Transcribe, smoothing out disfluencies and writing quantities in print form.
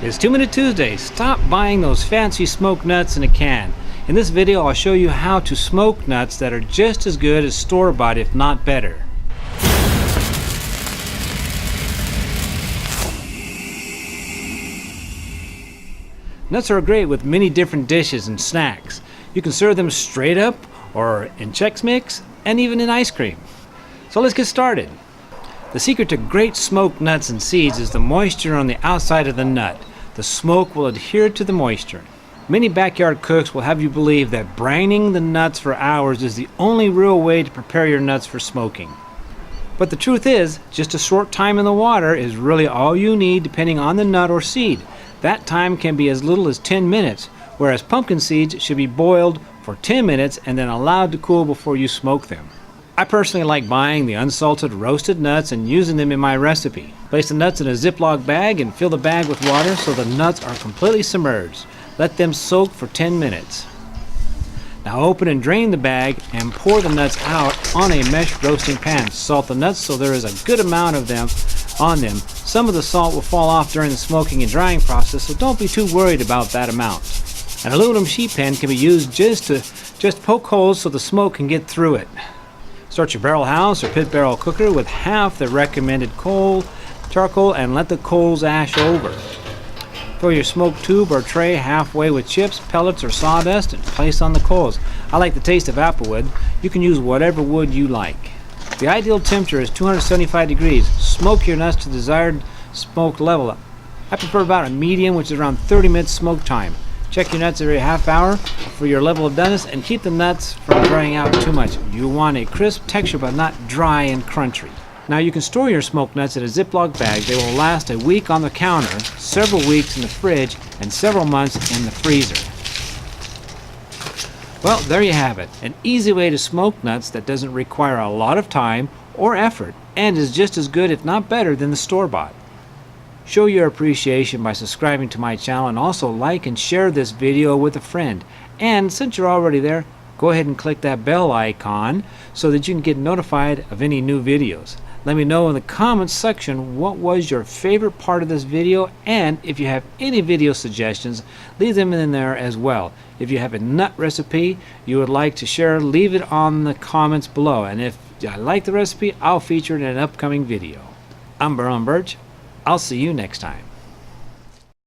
It's 2 Minute Tuesday. Stop buying those fancy smoked nuts in a can. In this video, I'll show you how to smoke nuts that are just as good as store-bought, if not better. Nuts are great with many different dishes and snacks. You can serve them straight up or in Chex Mix and even in ice cream. So let's get started. The secret to great smoked nuts and seeds is the moisture on the outside of the nut. The smoke will adhere to the moisture. Many backyard cooks will have you believe that brining the nuts for hours is the only real way to prepare your nuts for smoking. But the truth is, just a short time in the water is really all you need depending on the nut or seed. That time can be as little as 10 minutes, whereas pumpkin seeds should be boiled for 10 minutes and then allowed to cool before you smoke them. I personally like buying the unsalted roasted nuts and using them in my recipe. Place the nuts in a Ziplock bag and fill the bag with water so the nuts are completely submerged. Let them soak for 10 minutes. Now open and drain the bag and pour the nuts out on a mesh roasting pan. Salt the nuts so there is a good amount of them on them. Some of the salt will fall off during the smoking and drying process, so don't be too worried about that amount. An aluminum sheet pan can be used just poke holes so the smoke can get through it. Start your barrel house or pit barrel cooker with half the recommended charcoal and let the coals ash over. Throw your smoke tube or tray halfway with chips, pellets, or sawdust and place on the coals. I like the taste of applewood. You can use whatever wood you like. The ideal temperature is 275 degrees. Smoke your nuts to the desired smoke level. I prefer about a medium, which is around 30 minutes smoke time. Check your nuts every half hour for your level of doneness and keep the nuts from drying out too much. You want a crisp texture but not dry and crunchy. Now you can store your smoked nuts in a Ziploc bag. They will last a week on the counter, several weeks in the fridge, and several months in the freezer. Well, there you have it. An easy way to smoke nuts that doesn't require a lot of time or effort and is just as good, if not better, than the store-bought. Show your appreciation by subscribing to my channel and also like and share this video with a friend. And since you're already there, go ahead and click that bell icon so that you can get notified of any new videos. Let me know in the comments section what was your favorite part of this video, and if you have any video suggestions, leave them in there as well. If you have a nut recipe you would like to share, leave it on the comments below, and if I like the recipe, I'll feature it in an upcoming video. I'm Burl Birch. I'll see you next time.